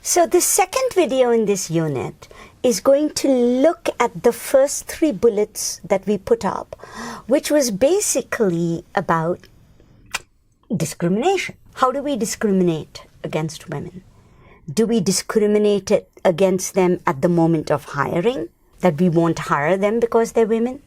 So the second video in this unit is going to look at the first 3 bullets that we put up, which was basically about discrimination. How do we discriminate against women? Do we discriminate against them at the moment of hiring, that we won't hire them because they're women?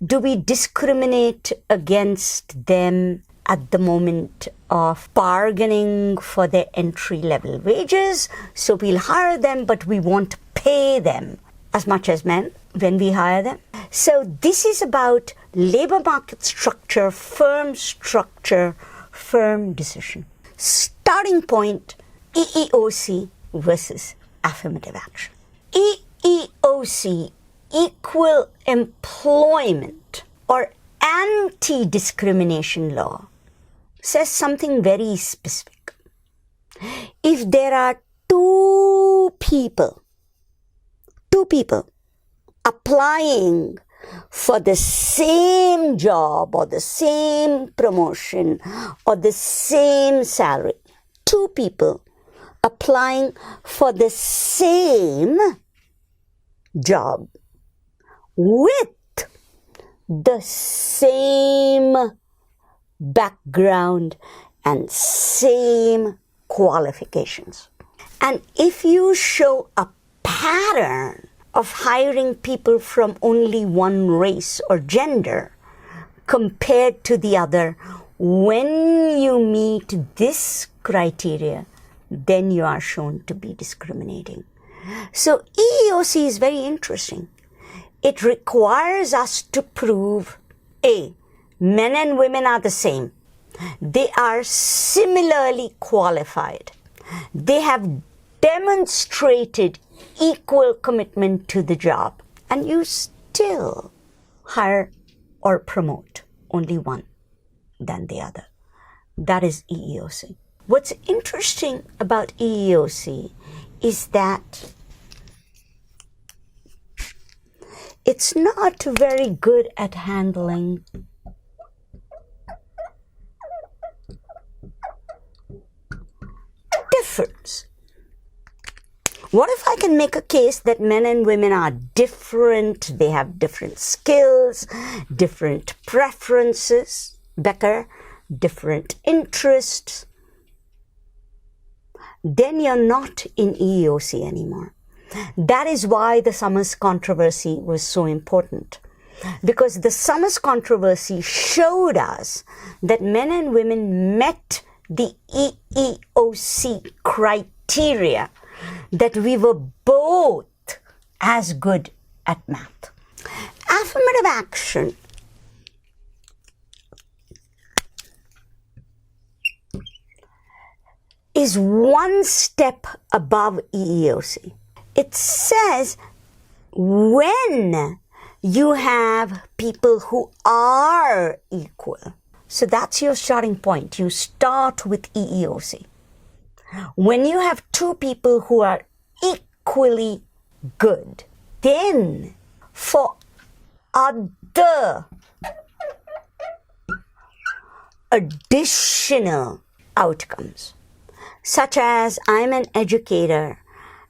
Do we discriminate against them at the moment of bargaining for their entry-level wages? So we'll hire them, but we won't pay them as much as men when we hire them. So this is about labor market structure, firm decision. Starting point, EEOC versus affirmative action. EEOC, equal employment or anti-discrimination law, says something very specific. If there are two people applying for the same job or the same promotion or the same salary, 2 people applying for the same job with the same background and same qualifications. And if you show a pattern of hiring people from only one race or gender compared to the other, when you meet this criteria, then you are shown to be discriminating. So EEOC is very interesting. It requires us to prove, A, men and women are the same. They are similarly qualified. They have demonstrated equal commitment to the job. And you still hire or promote only one than the other. That is EEOC. What's interesting about EEOC is that it's not very good at handling difference. What if I can make a case that men and women are different, they have different skills, different preferences, Becker, different interests? Then you're not in EEOC anymore. That is why the Summers controversy was so important. Because the Summers controversy showed us that men and women met the EEOC criteria, that we were both as good at math. Affirmative action is one step above EEOC. It says when you have people who are equal. So that's your starting point. You start with EEOC. When you have 2 people who are equally good, then for other additional outcomes, such as I'm an educator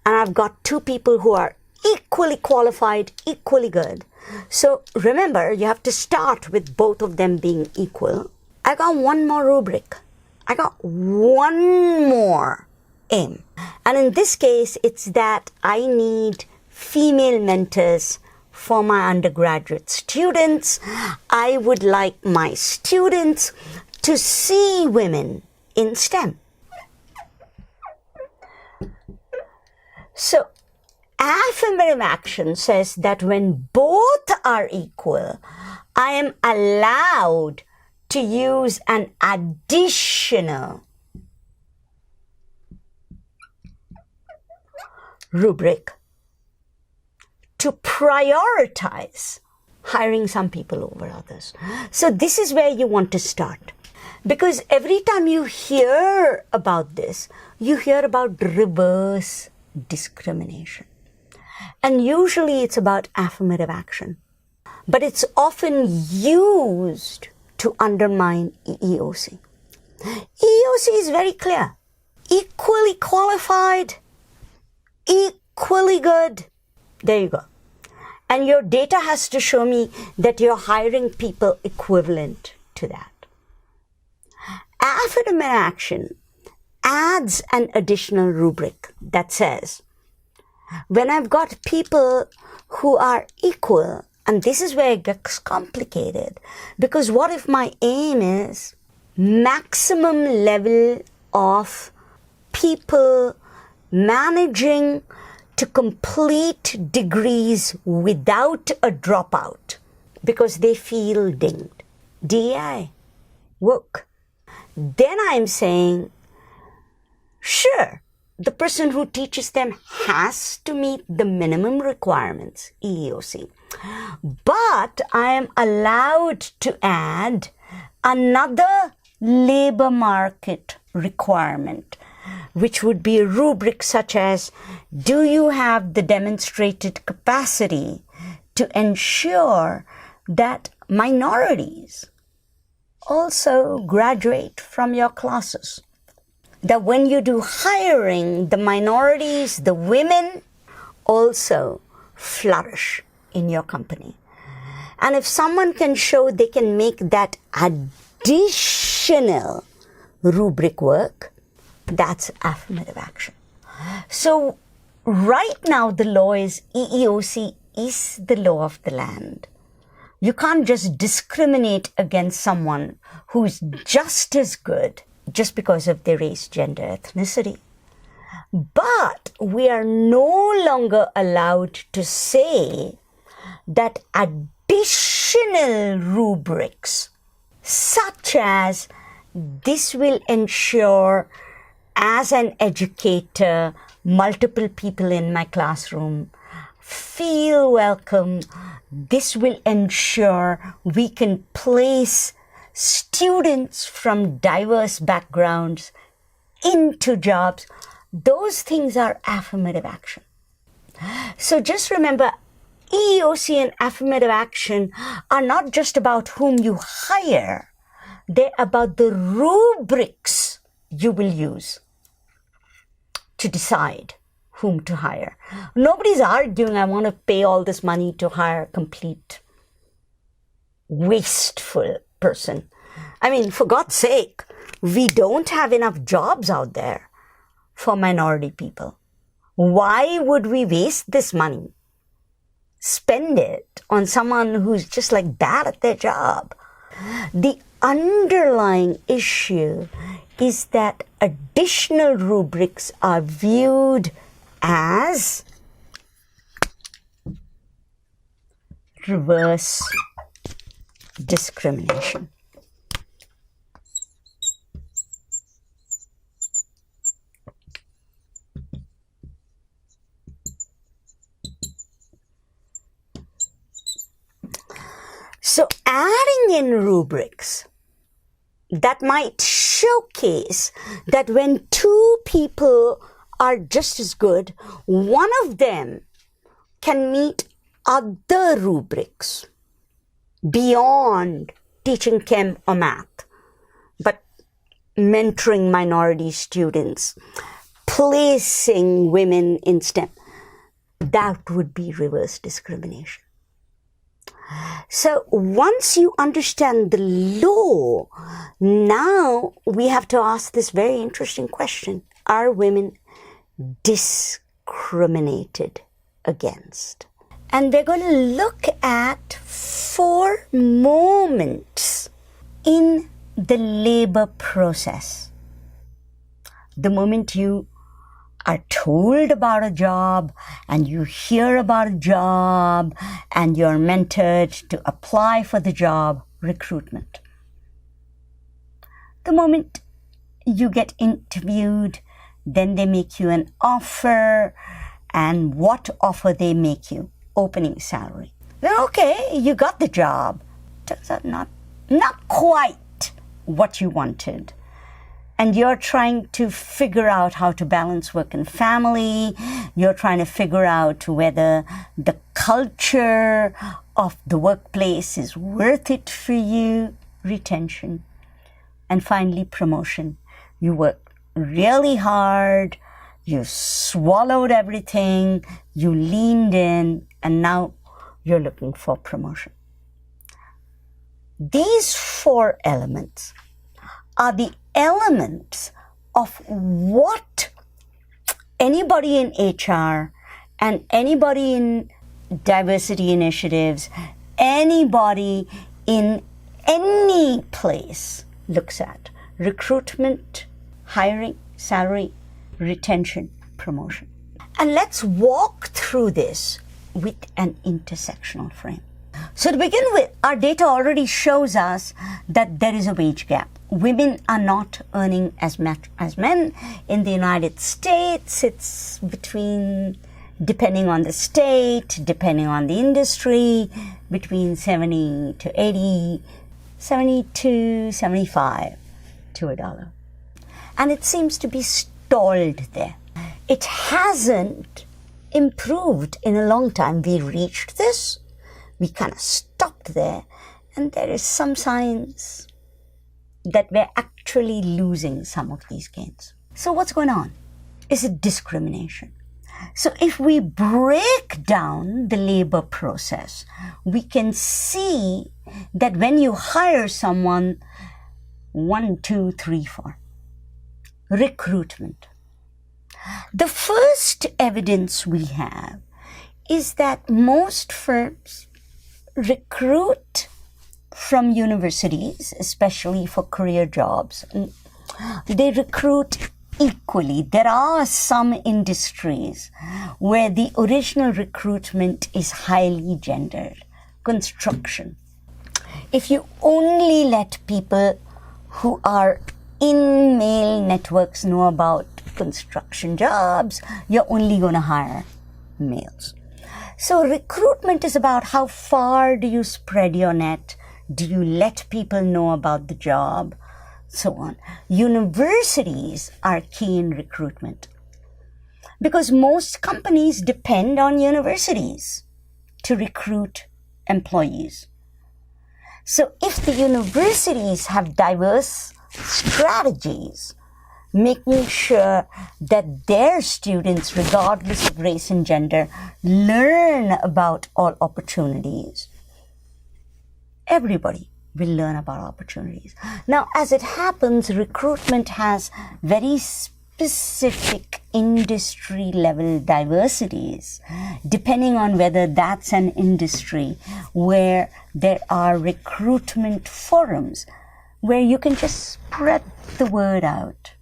and I've got 2 people who are equally qualified, equally good. So remember, you have to start with both of them being equal. I got one more rubric. I got one more aim. And in this case, it's that I need female mentors for my undergraduate students. I would like my students to see women in STEM. So affirmative action says that when both are equal, I am allowed to use an additional rubric to prioritize hiring some people over others. So this is where you want to start. Because every time you hear about this, you hear about reverse discrimination. And usually it's about affirmative action. But it's often used to undermine EEOC. EEOC is very clear. equally qualified, equally good. There you go. And your data has to show me that you're hiring people equivalent to that. Affirmative action adds an additional rubric that says, when I've got people who are equal, and this is where it gets complicated, because what if my aim is maximum level of people managing to complete degrees without a dropout because they feel dinged. DEI, work. Then I'm saying, sure, the person who teaches them has to meet the minimum requirements, EEOC. But I am allowed to add another labor market requirement, which would be a rubric such as, do you have the demonstrated capacity to ensure that minorities also graduate from your classes? That when you do hiring, the minorities, the women also flourish in your company. And if someone can show they can make that additional rubric work, that's affirmative action. So right now the law is EEOC is the law of the land. You can't just discriminate against someone who's just as good just because of their race, gender, ethnicity. But we are no longer allowed to say that additional rubrics, such as this will ensure, as an educator, multiple people in my classroom feel welcome. This will ensure we can place students from diverse backgrounds into jobs. Those things are affirmative action. So just remember, EEOC and affirmative action are not just about whom you hire. They're about the rubrics you will use to decide whom to hire. Nobody's arguing, I want to pay all this money to hire a complete wasteful person. I mean, for God's sake, we don't have enough jobs out there for minority people. Why would we waste this money? Spend it on someone who's just like bad at their job. The underlying issue is that additional rubrics are viewed as reverse discrimination. So adding in rubrics that might showcase that when two people are just as good, one of them can meet other rubrics beyond teaching chem or math, but mentoring minority students, placing women in STEM. That would be reverse discrimination. So once you understand the law, now we have to ask this very interesting question. Are women discriminated against? And we're going to look at 4 moments in the labor process. The moment you are told about a job and you hear about a job and you're mentored to apply for the job, recruitment. The moment you get interviewed, then they make you an offer, and what offer they make you? Opening salary. Then okay, you got the job. Turns out not quite what you wanted. And you're trying to figure out how to balance work and family. You're trying to figure out whether the culture of the workplace is worth it for you. Retention. And finally, promotion. You work really hard, you swallowed everything, you leaned in, and now you're looking for promotion. These 4 elements are the elements of what anybody in HR and anybody in diversity initiatives, anybody in any place looks at. Recruitment, hiring, salary, retention, promotion. And let's walk through this with an intersectional frame. So to begin with, our data already shows us that there is a wage gap. Women are not earning as much as men. In the United States, it's between, depending on the state, depending on the industry, between 70 to 80, 70 to 75 to $1. And it seems to be stalled there. It hasn't improved in a long time. We reached this, we kind of stopped there, and there is some signs that we're actually losing some of these gains. So what's going on? Is it discrimination? So if we break down the labor process, we can see that when you hire someone, 1, 2, 3, 4, recruitment. The first evidence we have is that most firms recruit from universities, especially for career jobs. They recruit equally. There are some industries where the original recruitment is highly gendered. Construction. If you only let people who are in male networks know about construction jobs, you're only going to hire males. So recruitment is about how far do you spread your net? Do you let people know about the job? So on. Universities are key in recruitment because most companies depend on universities to recruit employees. So if the universities have diverse strategies, making sure that their students, regardless of race and gender, learn about all opportunities, everybody will learn about opportunities. Now, as it happens, recruitment has very specific industry level diversities, depending on whether that's an industry where there are recruitment forums where you can just spread the word out.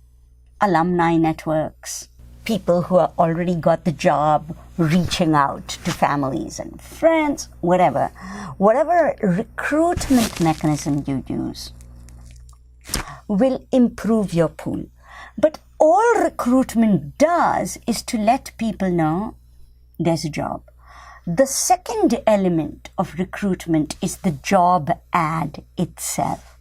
Alumni networks, people who have already got the job reaching out to families and friends, whatever. Whatever recruitment mechanism you use will improve your pool. But all recruitment does is to let people know there's a job. The second element of recruitment is the job ad itself.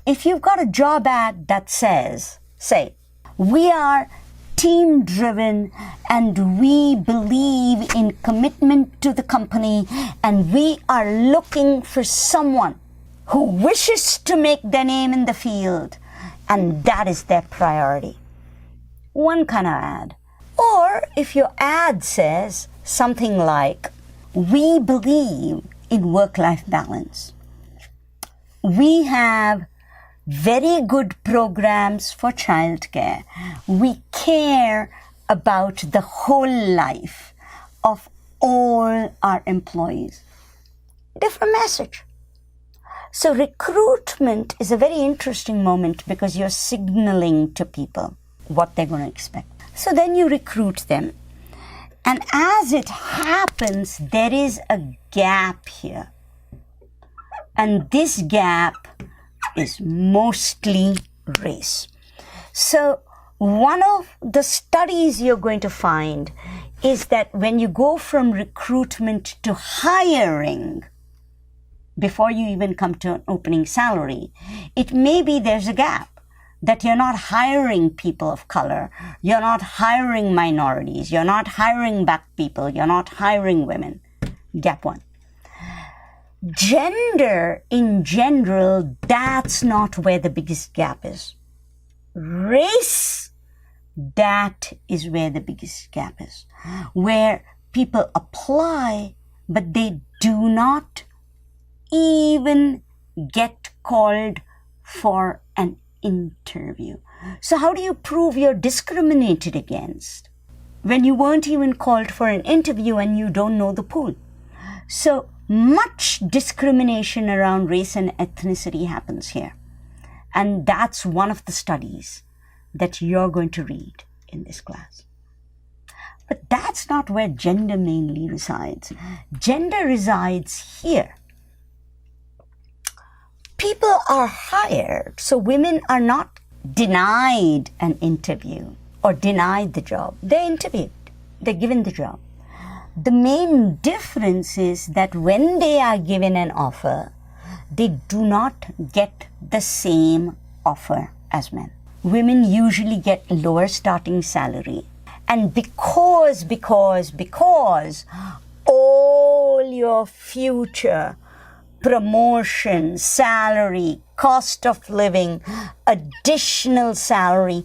If you've got a job ad that says, say, we are team-driven and we believe in commitment to the company and we are looking for someone who wishes to make their name in the field and that is their priority. One kind of ad. Or if your ad says something like, we believe in work-life balance. We have very good programs for childcare. We care about the whole life of all our employees. Different message. So recruitment is a very interesting moment because you're signaling to people what they're going to expect. So then you recruit them. And as it happens, there is a gap here. And this gap is mostly race. So one of the studies you're going to find is that when you go from recruitment to hiring, before you even come to an opening salary, it may be there's a gap, that you're not hiring people of color, you're not hiring minorities, you're not hiring black people, you're not hiring women. Gap one. Gender in general, that's not where the biggest gap is. Race That is where the biggest gap is, where people apply, but they do not even get called for an interview. So how do you prove you're discriminated against when you weren't even called for an interview and you don't know the pool? So much discrimination around race and ethnicity happens here. And that's one of the studies that you're going to read in this class. But that's not where gender mainly resides. Gender resides here. People are hired, so women are not denied an interview or denied the job. They're interviewed. They're given the job. The main difference is that when they are given an offer, they do not get the same offer as men. Women usually get lower starting salary. And because all your future promotion, salary, cost of living, additional salary,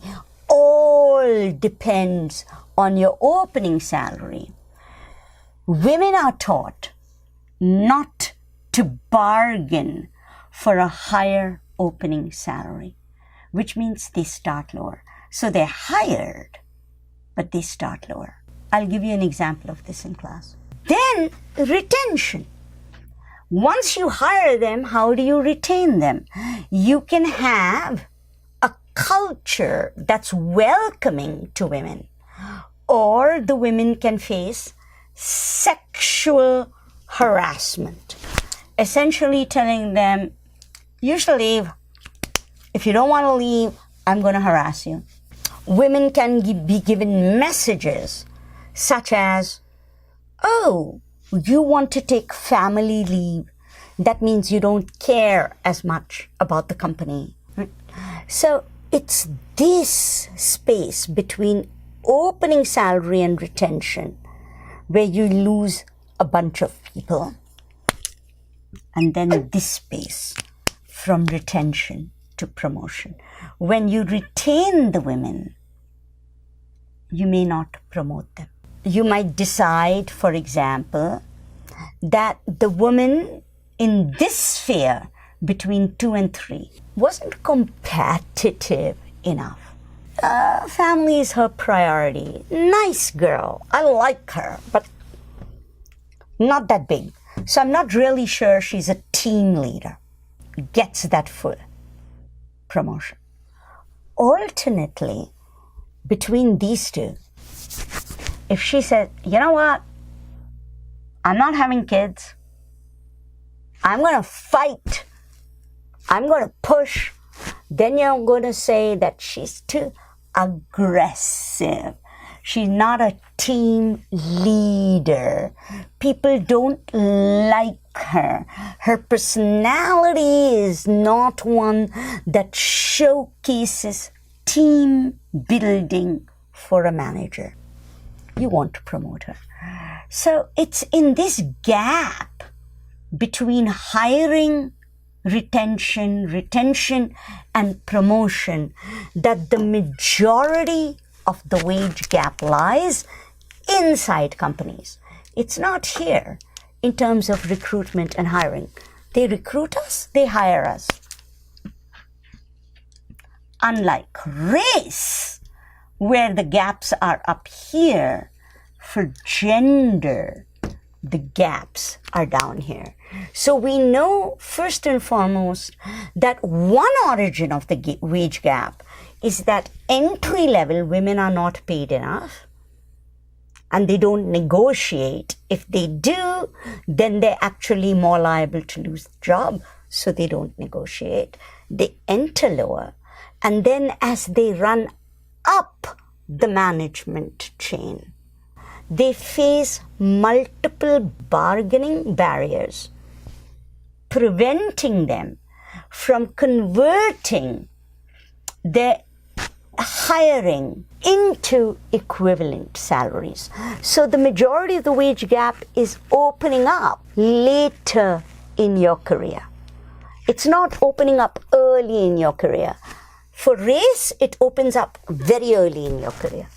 all depends on your opening salary. Women are taught not to bargain for a higher opening salary, which means they start lower. So they're hired, but they start lower. I'll give you an example of this in class. Then retention. Once you hire them, how do you retain them? You can have a culture that's welcoming to women, or the women can face sexual harassment, essentially telling them, you should leave. If you don't want to leave, I'm going to harass you. Women can be given messages such as, oh, you want to take family leave. That means you don't care as much about the company. So it's this space between opening salary and retention where you lose a bunch of people. And then this space from retention to promotion. When you retain the women, you may not promote them. You might decide, for example, that the woman in this sphere between 2 and 3 wasn't competitive enough. Family is her priority. Nice girl. I like her, but not that big. So I'm not really sure she's a team leader. Gets that full promotion. Alternately, between these two, if she said, you know what, I'm not having kids, I'm going to fight, I'm going to push, then you're going to say that she's too aggressive. She's not a team leader. People don't like her. Her personality is not one that showcases team building for a manager. You want to promote her. So it's in this gap between hiring, retention and promotion that the majority of the wage gap lies inside companies. It's not here in terms of recruitment and hiring. They recruit us, they hire us. Unlike race, where the gaps are up here, for gender, the gaps are down here. So we know first and foremost that one origin of the wage gap is that entry-level women are not paid enough and they don't negotiate. If they do, then they're actually more liable to lose the job, so they don't negotiate. They enter lower, and then as they run up the management chain, they face multiple bargaining barriers, preventing them from converting their hiring into equivalent salaries. So the majority of the wage gap is opening up later in your career. It's not opening up early in your career. For race, it opens up very early in your career.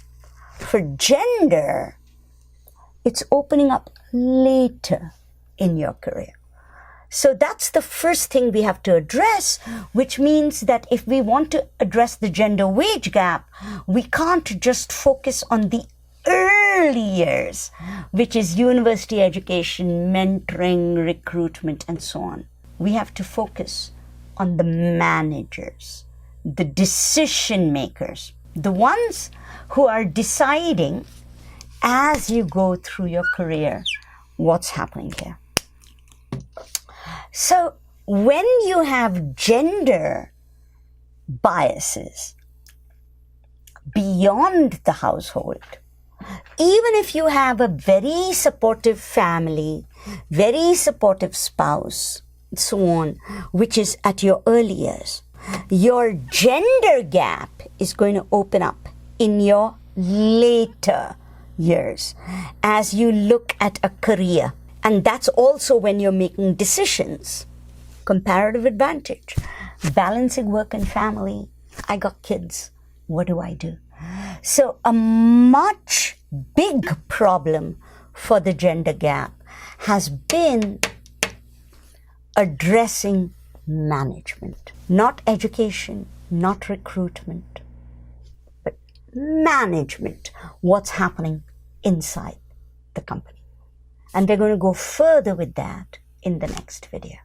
For gender, it's opening up later in your career. So that's the first thing we have to address, which means that if we want to address the gender wage gap, we can't just focus on the early years, which is university education, mentoring, recruitment, and so on. We have to focus on the managers, the decision makers, the ones who are deciding as you go through your career what's happening here. So when you have gender biases beyond the household, even if you have a very supportive family, very supportive spouse, so on, which is at your early years, your gender gap is going to open up in your later years as you look at a career. And that's also when you're making decisions. Comparative advantage. Balancing work and family. I got kids. What do I do? So a much big problem for the gender gap has been addressing management. Not education, not recruitment, but management. What's happening inside the company. And we're going to go further with that in the next video.